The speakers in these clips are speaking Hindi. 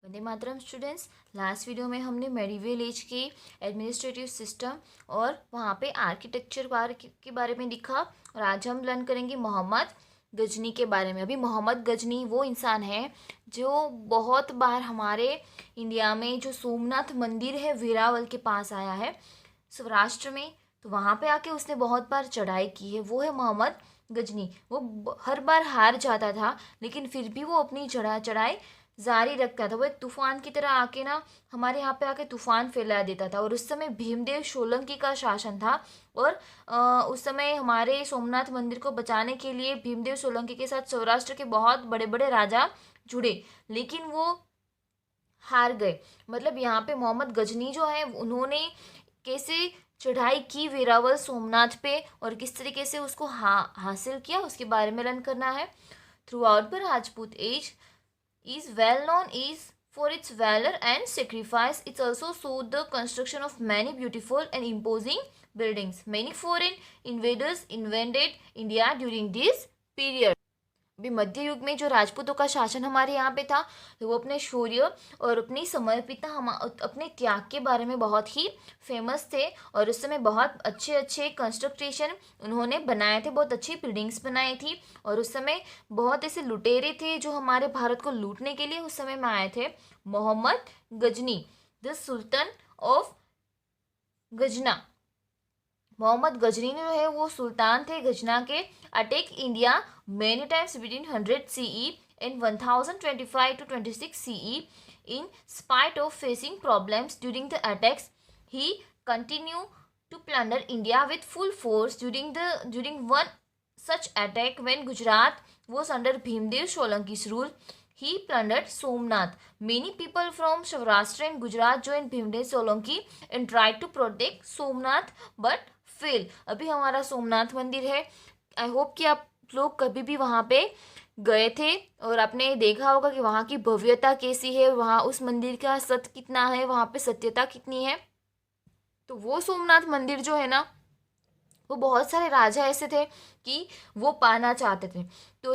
Vande Mataram students. Last video में हमने मेडिवल एज के एडमिनिस्ट्रेटिव सिस्टम और वहाँ पे आर्किटेक्चर के बारे में लिखा और आज हम लर्न करेंगे मोहम्मद गजनी के बारे में। अभी मोहम्मद गजनी वो इंसान है जो बहुत बार हमारे इंडिया में जो सोमनाथ मंदिर है वेरावल के पास आया है सौराष्ट्र में, तो वहाँ पे आके उसने बहुत बार चढ़ाई की है। वो है मोहम्मद गजनी। वो हर बार हार जाता था लेकिन फिर भी वो अपनी चढ़ाई जारी रखता था। वो एक तूफान की तरह आके ना हमारे यहाँ पे आके तूफान फैला देता था। और उस समय भीमदेव सोलंकी का शासन था और उस समय हमारे सोमनाथ मंदिर को बचाने के लिए भीमदेव सोलंकी के साथ सौराष्ट्र के बहुत बड़े बड़े राजा जुड़े, लेकिन वो हार गए। मतलब यहाँ पे मोहम्मद गजनी जो है उन्होंने कैसे चढ़ाई की वेरावल सोमनाथ पे और किस तरीके से उसको हासिल किया उसके बारे में लर्न करना है। Throughout the Rajput age is well known is for its valor and sacrifice. It also showed the construction of many beautiful and imposing buildings. Many foreign invaders invaded India during this period. अभी मध्य युग में जो राजपूतों का शासन हमारे यहाँ पे था, तो वो अपने शौर्य और अपनी समर्पितता अपने त्याग के बारे में बहुत ही फेमस थे। और उस समय बहुत अच्छे अच्छे कंस्ट्रक्टेशन उन्होंने बनाए थे, बहुत अच्छी बिल्डिंग्स बनाई थी। और उस समय बहुत ऐसे लुटेरे थे जो हमारे भारत को लूटने के लिए उस समय में आए थे। Mohammad Ghazni, the sultan of Ghazna. Mohammad Ghazni जो है वो सुल्तान थे गजना के। Attack India many times between 100 CE and 1025 to 26 CE. In spite of facing problems during the attacks, he continued to plunder India with full force during one such attack when Gujarat was under Bhimdev Solanki's rule. He plundered Somnath. Many people from Saurashtra and Gujarat joined Bhimdev Solanki and tried to protect Somnath but fail. अभी हमारा सोमनाथ मंदिर है। आई होप कि आप लोग कभी भी वहाँ पे गए थे और आपने देखा होगा कि वहाँ की भव्यता कैसी है, वहाँ उस मंदिर का सत्य कितना है, वहाँ पे सत्यता कितनी है। तो वो सोमनाथ मंदिर जो है ना, वो बहुत सारे राजा ऐसे थे कि वो पाना चाहते थे। तो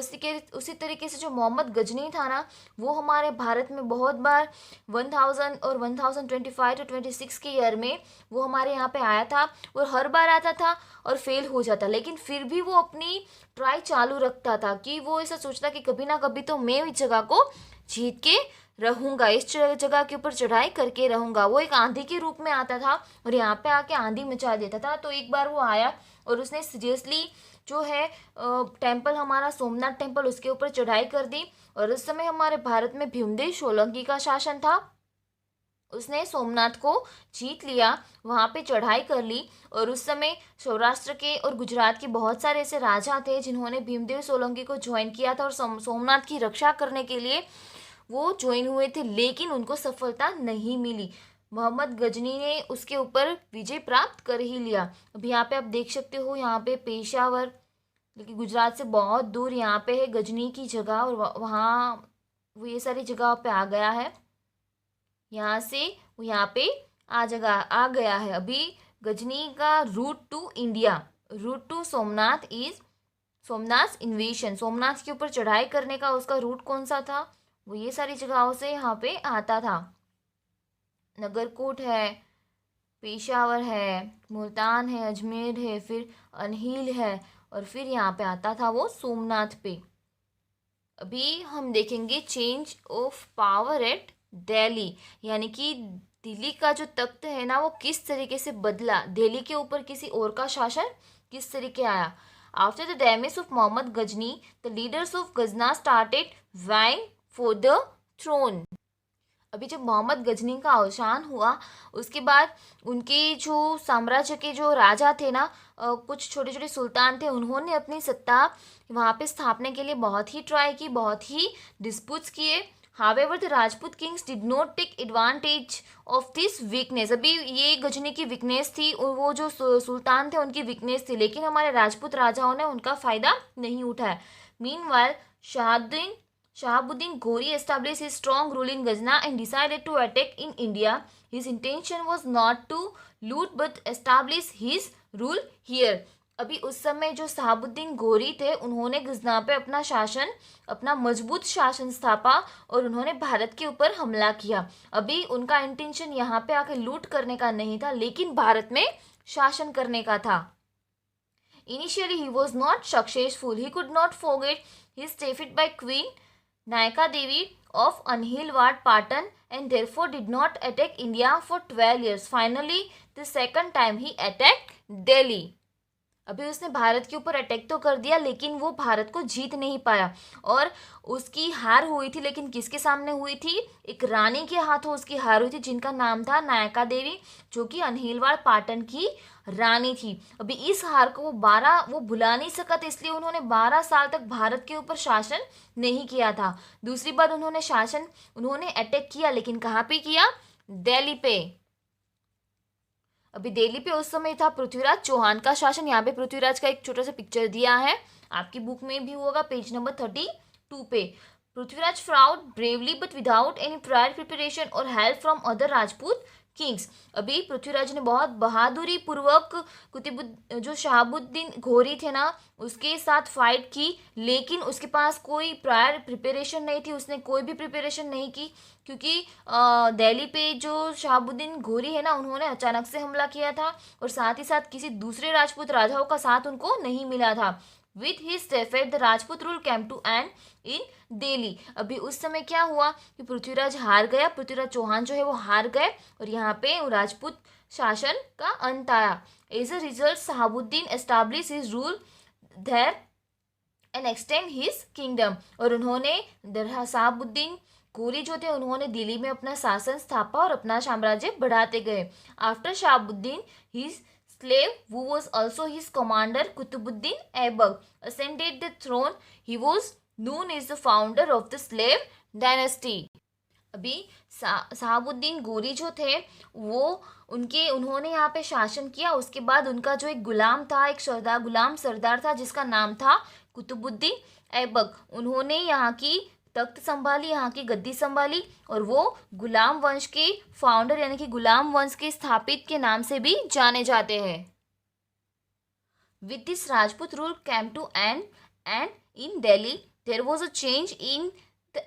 उसी तरीके से जो मोहम्मद गजनी था ना, वो हमारे भारत में बहुत बार 1000 और 1025 to 26 के ईयर में वो हमारे यहाँ पे आया था और हर बार आता था और फेल हो जाता, लेकिन फिर भी वो अपनी ट्राई चालू रखता था कि वो ऐसा सोचता कि कभी ना कभी तो मैं इस जगह को जीत के रहूंगा, इस जगह के ऊपर चढ़ाई करके रहूंगा। वो एक आंधी के रूप में आता था और यहाँ पे आके आंधी मचा देता था। तो एक बार वो आया और उसने सीरियसली जो है टेम्पल हमारा सोमनाथ टेम्पल उसके ऊपर चढ़ाई कर दी। और उस समय हमारे भारत में भीमदेव सोलंकी का शासन था। उसने सोमनाथ को जीत लिया, वहाँ पे चढ़ाई कर ली। और उस समय सौराष्ट्र के और गुजरात के बहुत सारे ऐसे राजा थे जिन्होंने भीमदेव सोलंकी को ज्वाइन किया था और सोमनाथ की रक्षा करने के लिए वो ज्वाइन हुए थे, लेकिन उनको सफलता नहीं मिली। मोहम्मद गजनी ने उसके ऊपर विजय प्राप्त कर ही लिया। अब यहाँ पे आप देख सकते हो, यहाँ पे पेशावर, लेकिन गुजरात से बहुत दूर यहाँ पे है गजनी की जगह और वहाँ वो ये सारी जगह पे आ गया है। यहाँ से वो यहाँ पे आ गया है। अभी गजनी का route to India, route to Somnath is Somnath invasion. Somnath के ऊपर चढ़ाई करने का उसका रूट कौन सा था, वो ये सारी जगहों से यहाँ पे आता था। नगरकोट है, पेशावर है, मुल्तान है, अजमेर है, फिर अनहील है और फिर यहाँ पे आता था वो सोमनाथ पे। अभी हम देखेंगे change of power at Delhi, यानी कि दिल्ली का जो तख्त है ना वो किस तरीके से बदला, दिल्ली के ऊपर किसी और का शासन किस तरीके आया। After the damage of Mohammad Ghazni, the leaders of Ghazna started vying for the throne. अभी जब मोहम्मद गजनी का अवसान हुआ उसके बाद उनके जो साम्राज्य के जो राजा थे ना, कुछ छोटे छोटे सुल्तान थे, उन्होंने अपनी सत्ता वहाँ पे स्थापने के लिए बहुत ही ट्राई की, बहुत ही डिस्प्यूट्स किए। However the Rajput kings did not take advantage of this weakness. अभी ये गजनी की वीकनेस थी और वो जो सुल्तान थे उनकी वीकनेस थी, लेकिन हमारे राजपूत राजाओं ने उनका फायदा नहीं उठाया। Meanwhile Shahabuddin Ghori established his strong rule in Ghazna and decided to attack in India. His intention was not to loot but establish his rule here. अभी उस समय जो शहाबुद्दीन गोरी थे, उन्होंने गजनवी अपना शासन, अपना मजबूत शासन स्थापा और उन्होंने भारत के ऊपर हमला किया। अभी उनका इंटेंशन यहाँ पे आके लूट करने का नहीं था, लेकिन भारत में शासन करने का था। Initially, he was not successful. He could not forget his defeat by Queen Nayaka Devi of Anhilwad Patan and therefore did not attack India for 12 years. Finally, the second time he attacked Delhi. अभी उसने भारत के ऊपर अटैक तो कर दिया, लेकिन वो भारत को जीत नहीं पाया और उसकी हार हुई थी। लेकिन किसके सामने हुई थी? एक रानी के हाथों उसकी हार हुई थी, जिनका नाम था नायका देवी, जो कि अनहिलवाड़ पाटन की रानी थी। अभी इस हार को वो भुला नहीं सका था, इसलिए उन्होंने 12 साल तक भारत के ऊपर शासन नहीं किया था। दूसरी बार उन्होंने अटैक किया, लेकिन कहाँ पे किया? दिल्ली पे। अभी दिल्ली पे उस समय था पृथ्वीराज चौहान का शासन। यहाँ पे पृथ्वीराज का एक छोटा सा पिक्चर दिया है, आपकी बुक में भी होगा, पेज नंबर 32 पे। Prithviraj fought bravely but without any prior preparation और help from other Rajput kings. अभी पृथ्वीराज ने बहुत बहादुरी पूर्वक जो शहाबुद्दीन घोरी थे ना, उसके साथ फाइट की, लेकिन उसके पास कोई प्रायर प्रिपरेशन नहीं थी, उसने कोई भी प्रिपरेशन नहीं की, क्योंकि दिल्ली पे जो शहाबुद्दीन घोरी है ना, उन्होंने अचानक से हमला किया था और साथ ही साथ किसी दूसरे राजपूत राजाओं का साथ उनको नहीं मिला था। With his defeat the Rajput rule came to end in Delhi. अभी उस समय क्या हुआ कि पृथ्वीराज हार गया, पृथ्वीराज चौहान जो है वो हार गए और यहाँ पे राजपूत शासन का अंत आया। As a result Shahabuddin establish his rule there and extend his kingdom. और उन्होंने शहाबुद्दीन गोरी जो थे, उन्होंने दिल्ली में अपना शासन स्थापा और अपना साम्राज्य बढ़ाते गए। After Shahabuddin his slave, who was also his commander, Qutbuddin Aibak, ascended the throne. He was known as the founder of the slave dynasty. अभी शहाबुद्दीन गोरी जो थे वो उन्होंने यहाँ पे शासन किया। उसके बाद उनका जो एक गुलाम था, एक गुलाम सरदार था, जिसका नाम था कुतुबुद्दीन ऐबक, उन्होंने यहाँ की तख्त संभाली, यहाँ की गद्दी संभाली और वो गुलाम वंश के फाउंडर यानी कि गुलाम वंश के स्थापित के नाम से भी जाने जाते हैं। With this Rajput rule came to end in Delhi there was a change in the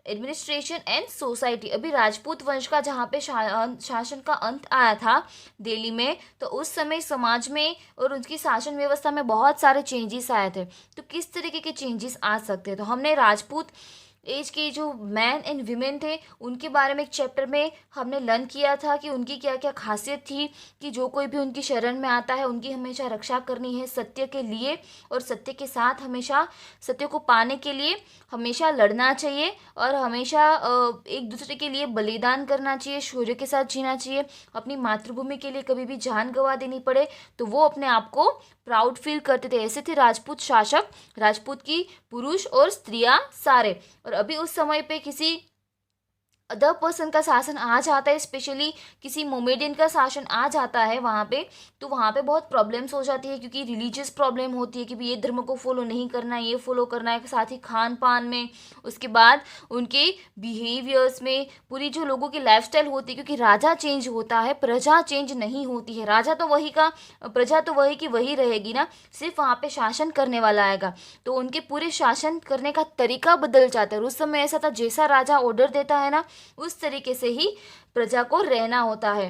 administration and society. अभी राजपूत वंश का जहाँ पे शासन का अंत आया था दिल्ली में, तो उस समय समाज में और उनकी शासन व्यवस्था में बहुत सारे चेंजेस आए थे। तो किस तरीके के चेंजेस आ सकते हैं? तो हमने राजपूत एज के जो मैन एंड वीमेन थे उनके बारे में एक चैप्टर में हमने लर्न किया था कि उनकी क्या क्या खासियत थी, कि जो कोई भी उनकी शरण में आता है उनकी हमेशा रक्षा करनी है सत्य के लिए, और सत्य के साथ हमेशा सत्य को पाने के लिए हमेशा लड़ना चाहिए और हमेशा एक दूसरे के लिए बलिदान करना चाहिए, शौर्य के साथ जीना चाहिए। अपनी मातृभूमि के लिए कभी भी जान गंवा देनी पड़े तो वो अपने आप को प्राउड फील करते थे। ऐसे थे राजपूत शासक, राजपूत की पुरुष और स्त्रियां सारे। और अभी उस समय पे किसी अदर पर्सन का शासन आ जाता है, स्पेशली किसी मोमेडियन का शासन आ जाता है वहाँ पे, तो वहाँ पे बहुत प्रॉब्लम्स हो जाती है, क्योंकि रिलीजियस प्रॉब्लम होती है कि भी ये धर्म को फॉलो नहीं करना है, ये फॉलो करना है, साथ ही खान पान में, उसके बाद उनके बिहेवियर्स में, पूरी जो लोगों की लाइफस्टाइल होती है, क्योंकि राजा चेंज होता है, प्रजा चेंज नहीं होती है। राजा तो वही का, प्रजा तो वही की वही रहेगी ना, सिर्फ वहाँ पे शासन करने वाला आएगा, तो उनके पूरे शासन करने का तरीका बदल जाता है। उस समय ऐसा था, जैसा राजा ऑर्डर देता है ना, उस तरीके से ही प्रजा को रहना होता है।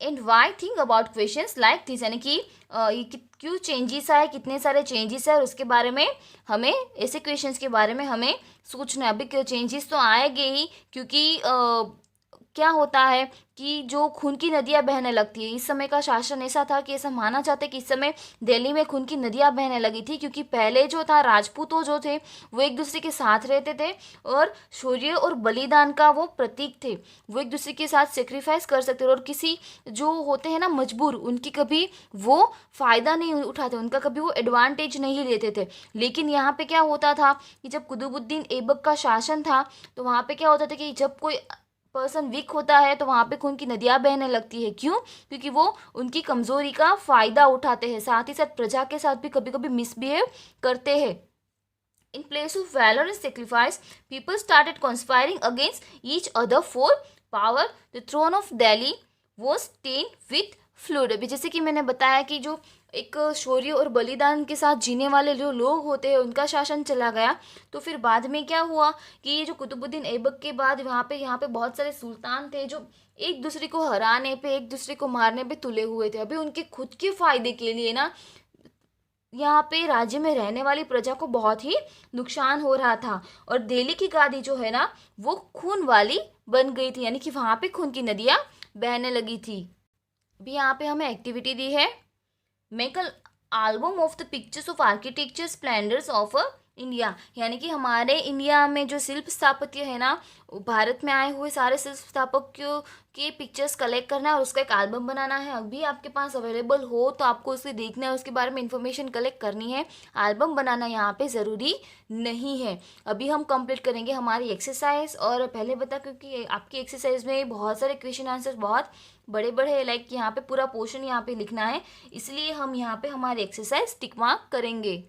And why think about questions like this, यानी कि क्यों चेंजेस आए, कितने सारे चेंजेस है, और उसके बारे में हमें, ऐसे क्वेश्चंस के बारे में हमें सोचना है। अभी चेंजेस तो आएंगे ही, क्योंकि क्या होता है कि जो खून की नदियां बहने लगती है, इस समय का शासन ऐसा था कि ऐसा माना जाता है कि इस समय दिल्ली में खून की नदियां बहने लगी थी, क्योंकि पहले जो था राजपूतों जो थे वो एक दूसरे के साथ रहते थे और शौर्य और बलिदान का वो प्रतीक थे, वो एक दूसरे के साथ सेक्रीफाइस कर सकते थे, और किसी जो होते हैं ना मजबूर, उनकी कभी वो फ़ायदा नहीं उठाते, उनका कभी वो एडवांटेज नहीं लेते थे। लेकिन यहाँ पे क्या होता था कि जब कुतुबुद्दीन ऐबक का शासन था, तो वहाँ पे क्या होता था कि जब कोई पर्सन वीक होता है तो वहाँ पे खून की नदियाँ बहने लगती है। क्यों? क्योंकि वो उनकी कमज़ोरी का फ़ायदा उठाते हैं, साथ ही साथ प्रजा के साथ भी कभी कभी मिसबिहेव करते हैं। In place of valor and sacrifice, people started conspiring against each other for power. The throne of Delhi was stained with fluid. अभी जैसे कि मैंने बताया कि जो एक शौर्य और बलिदान के साथ जीने वाले जो लोग होते हैं उनका शासन चला गया, तो फिर बाद में क्या हुआ कि ये जो कुतुबुद्दीन ऐबक के बाद यहाँ पे बहुत सारे सुल्तान थे जो एक दूसरे को हराने पे, एक दूसरे को मारने पे तुले हुए थे। अभी उनके खुद के फायदे के लिए ना यहाँ पे राज्य में रहने वाली प्रजा को बहुत ही नुकसान हो रहा था, और दिल्ली की गादी जो है ना वो खून वाली बन गई थी, यानी कि वहां पे खून की नदियां बहने लगी थी। अभी यहाँ पे हमें एक्टिविटी दी है, make a album of the pictures of architecture splendours of India, यानी कि हमारे इंडिया में जो शिल्प स्थापत्य है ना, भारत में आए हुए सारे शिल्प स्थापत्यों के पिक्चर्स कलेक्ट करना है और उसका एक एल्बम बनाना है। अभी आपके पास अवेलेबल हो तो आपको उसे देखना है, उसके बारे में इंफॉर्मेशन कलेक्ट करनी है। एल्बम बनाना यहाँ पे ज़रूरी नहीं है। अभी हम कंप्लीट करेंगे हमारी एक्सरसाइज, और पहले बता क्योंकि आपकी एक्सरसाइज में बहुत सारे क्वेश्चन आंसर बहुत बड़े बड़े लाइक यहाँ पे पूरा पोर्शन यहाँ पे लिखना है, इसलिए हम यहाँ पे हमारी एक्सरसाइज टिक मार्क करेंगे।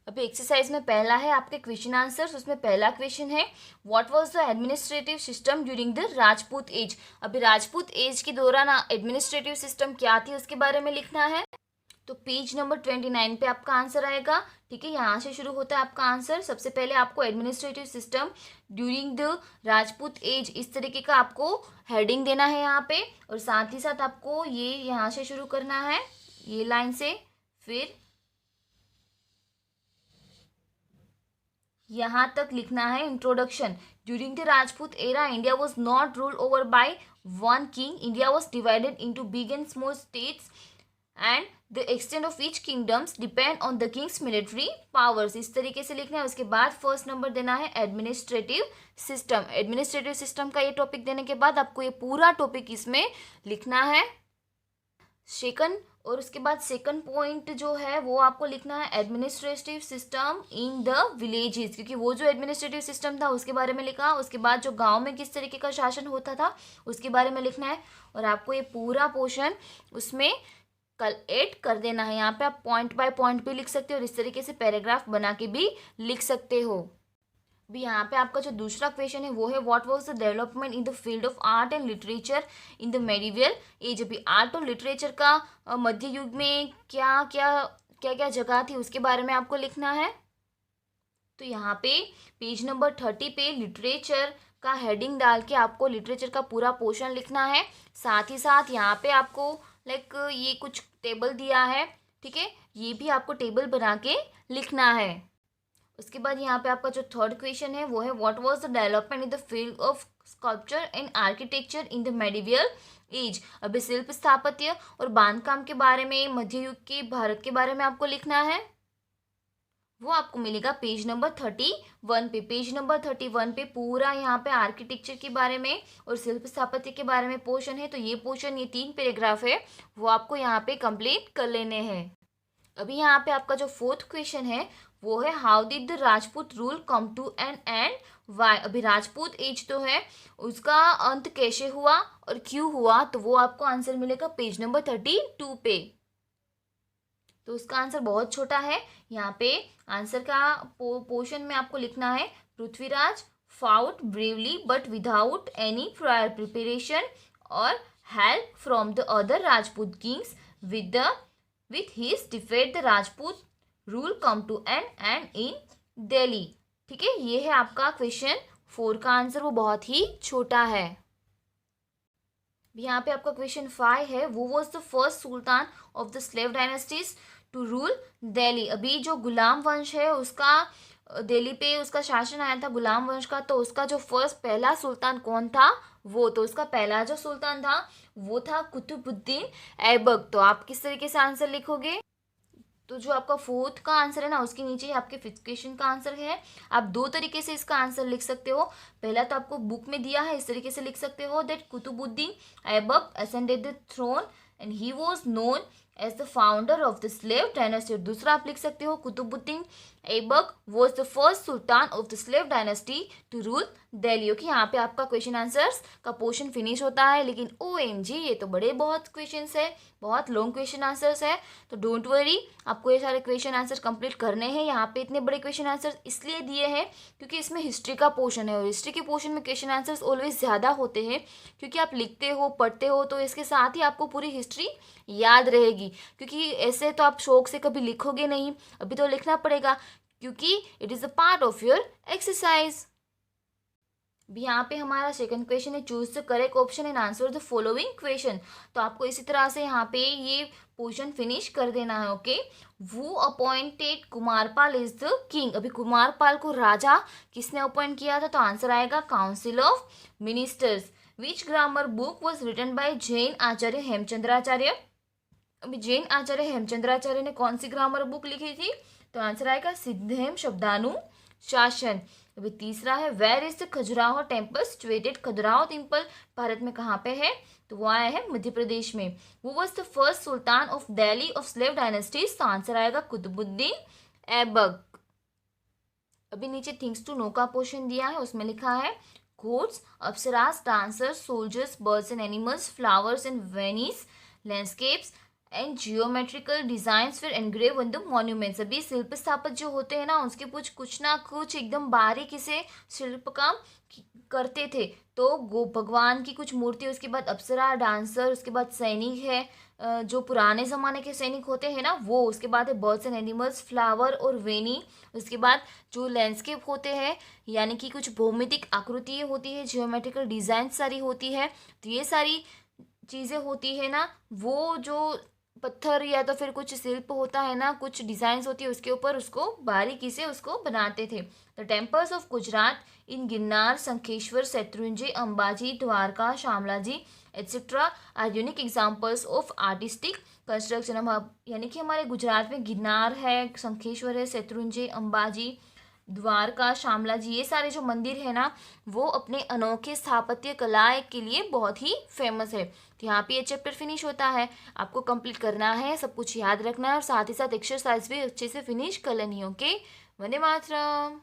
अभी एक्सरसाइज में पहला है आपके क्वेश्चन आंसर्स, उसमें पहला क्वेश्चन है what was the administrative system during the Rajput age. अभी राजपूत एज के दौरान एडमिनिस्ट्रेटिव सिस्टम क्या थी उसके बारे में लिखना है। तो पेज नंबर 29 पे आपका आंसर आएगा। ठीक है, यहाँ से शुरू होता है आपका आंसर। सबसे पहले आपको administrative system during the Rajput age इस तरीके का आपको हेडिंग देना है यहाँ पे, और साथ ही साथ आपको ये यहाँ से शुरू करना है, ये लाइन से, फिर यहाँ तक लिखना है introduction. During the Rajput era India was not ruled over by one king, India was divided into big and small states and the extent of each kingdoms depend on the Kings military powers. इस तरीके से लिखना है। उसके बाद फर्स्ट नंबर देना है एडमिनिस्ट्रेटिव सिस्टम। एडमिनिस्ट्रेटिव सिस्टम का ये टॉपिक देने के बाद आपको ये पूरा टॉपिक इसमें लिखना है। सेकंड, और उसके बाद सेकंड पॉइंट जो है वो आपको लिखना है administrative system in the villages, क्योंकि वो जो एडमिनिस्ट्रेटिव सिस्टम था उसके बारे में लिखा। उसके बाद जो गांव में किस तरीके का शासन होता था उसके बारे में लिखना है, और आपको ये पूरा पोर्शन उसमें कल ऐड कर देना है। यहाँ पे आप पॉइंट बाय पॉइंट भी लिख सकते हो और इस तरीके से पैराग्राफ बना के भी लिख सकते हो। अभी यहाँ पे आपका जो दूसरा क्वेश्चन है वो है what was the development in the field of art and literature in the medieval age. अभी आर्ट और लिटरेचर का मध्य युग में क्या क्या क्या क्या जगह थी उसके बारे में आपको लिखना है। तो यहाँ पे पेज नंबर 30 पे लिटरेचर का हेडिंग डाल के आपको लिटरेचर का पूरा पोर्शन लिखना है। साथ ही साथ यहाँ पे आपको लाइक ये कुछ टेबल दिया है, ठीक है, ये भी आपको टेबल बना के लिखना है। उसके बाद यहाँ पे आपका जो थर्ड क्वेश्चन है वो है what was the development in the field of sculpture and architecture in the medieval age. अभी शिल्प स्थापत्य और बांधकाम के बारे में मध्य युग के भारत के बारे में आपको लिखना है। वो आपको मिलेगा पेज नंबर 31 पे। पेज नंबर 31 पे पूरा यहाँ पे आर्किटेक्चर के बारे में और शिल्प स्थापत्य के बारे में पोर्शन है। तो ये पोर्शन, ये 3 पैराग्राफ है, वो आपको यहाँ पे कंप्लीट कर लेने हैं। अभी यहाँ पे आपका जो फोर्थ क्वेश्चन है वो है how did the Rajput rule come to an end why. अभी राजपूत एज तो है उसका अंत कैसे हुआ और क्यों हुआ, तो वो आपको आंसर मिलेगा पेज नंबर 32 पे। तो उसका आंसर बहुत छोटा है। यहाँ पे आंसर का पोर्शन में आपको लिखना है Prithviraj fought bravely but without any prior preparation or help from the other Rajput kings with his defeat the Rajput rule come to an end in Delhi। ठीक है, ये है आपका क्वेश्चन 4 का आंसर, वो बहुत ही छोटा है। यहाँ पे आपका क्वेश्चन 5 है वो was the first sultan of the slave dynasties to rule Delhi. अभी जो गुलाम वंश है उसका दिल्ली पे उसका शासन आया था गुलाम वंश का, तो उसका जो फर्स्ट पहला सुल्तान कौन था, वो तो उसका पहला जो सुल्तान था वो था कुतुबुद्दीन ऐबक। तो आप किस तरीके से आंसर लिखोगे, तो जो आपका फोर्थ का आंसर है ना उसके नीचे ही आपके फिफ्थ क्वेश्चन का आंसर है। आप 2 तरीके से इसका आंसर लिख सकते हो। पहला तो आपको बुक में दिया है, इस तरीके से लिख सकते हो that Qutbuddin Aibak ascended the throne and he was known as the founder of the slave dynasty। दूसरा आप लिख सकते हो Qutbuddin Aibak was the first sultan of the slave dynasty to rule Delhi. Okay, यहाँ पे आपका क्वेश्चन आंसर्स का पोर्शन फिनिश होता है, लेकिन OMG ये तो बड़े बहुत क्वेश्चंस है, बहुत लॉन्ग क्वेश्चन आंसर्स है, तो डोंट वरी, आपको ये सारे क्वेश्चन आंसर कंप्लीट करने हैं। यहाँ पे इतने बड़े क्वेश्चन आंसर इसलिए दिए हैं क्योंकि इसमें हिस्ट्री का पोर्शन है, और हिस्ट्री के पोर्शन में क्वेश्चन आंसर्स ऑलवेज ज़्यादा होते हैं, क्योंकि आप लिखते हो पढ़ते हो तो इसके साथ ही आपको पूरी हिस्ट्री याद रहेगी, क्योंकि ऐसे तो आप शौक से कभी लिखोगे नहीं, अभी तो लिखना पड़ेगा, क्योंकि it is a part of your exercise. भी यहाँ पे हमारा सेकंड क्वेश्चन है, choose the correct option and answer the following question. तो आपको इसी तरह से यहाँ पे ये पोर्शन फिनिश कर देना है। ओके, वो appointed Kumarpal is the king. अभी कुमारपाल को राजा किसने अपॉइंट किया था, तो आंसर आएगा council of ministers. Which grammar book was written by Jain Acharya Hemchandracharya. अभी जैन आचार्य हेमचंद्राचार्य ने कौन सी ग्रामर बुक लिखी थी, तो आंसर आएगा सिद्धहेम शब्दानु शासन। अभी तीसरा है, where is the Khajuraho temple situated. Khajuraho temple Bharat में कहाँ पे है, तो वो आया है मध्य प्रदेश में। वो was the first sultan of Delhi of slave dynasties, तो आंसर आएगा कुतुबुद्दीन ऐबक। अभी नीचे थिंग्स टू नो का पोर्शन दिया है, उसमें लिखा है gods, apsaras, dancers, soldiers, birds and animals, flowers and vines, landscapes and geometrical designs फिर एनग्रेव ऑन द मॉन्यूमेंट्स। अभी शिल्प स्थापत जो होते हैं ना, उसके कुछ ना कुछ एकदम बारीकी से शिल्प काम करते थे। तो भगवान की कुछ मूर्ति, उसके बाद अप्सरा, डांसर, उसके बाद सैनिक है, जो पुराने ज़माने के सैनिक होते हैं ना वो, उसके बाद है बर्ड्स एंड एनिमल्स, फ्लावर और वेनी, उसके बाद जो लैंडस्केप होते हैं यानी कि कुछ भौमितिक आकृतियाँ होती है, जियोमेट्रिकल डिज़ाइन सारी होती है। तो ये सारी चीज़ें होती है ना, वो जो पत्थर या तो फिर कुछ शिल्प होता है ना, कुछ डिजाइन्स होती है उसके ऊपर उसको बारीकी से उसको बनाते थे। The temples of Gujarat in Girnar, Shankheshwar, Shatrunjay, Ambaji, Dwarka, Shamlaji etcetera are unique examples of artistic construction. हम यानी कि हमारे गुजरात में गिरनार है, शंखेश्वर है, शत्रुंजय, अंबाजी, द्वारका, शामला जी, ये सारे जो मंदिर है ना वो अपने अनोखे स्थापत्य कला के लिए बहुत ही फेमस है। तो यहाँ पे ये चैप्टर फिनिश होता है, आपको कंप्लीट करना है, सब कुछ याद रखना है, और साथ ही साथ एक्सरसाइज भी अच्छे से फिनिश कर लेनी है। ओके, वंदे मातरम।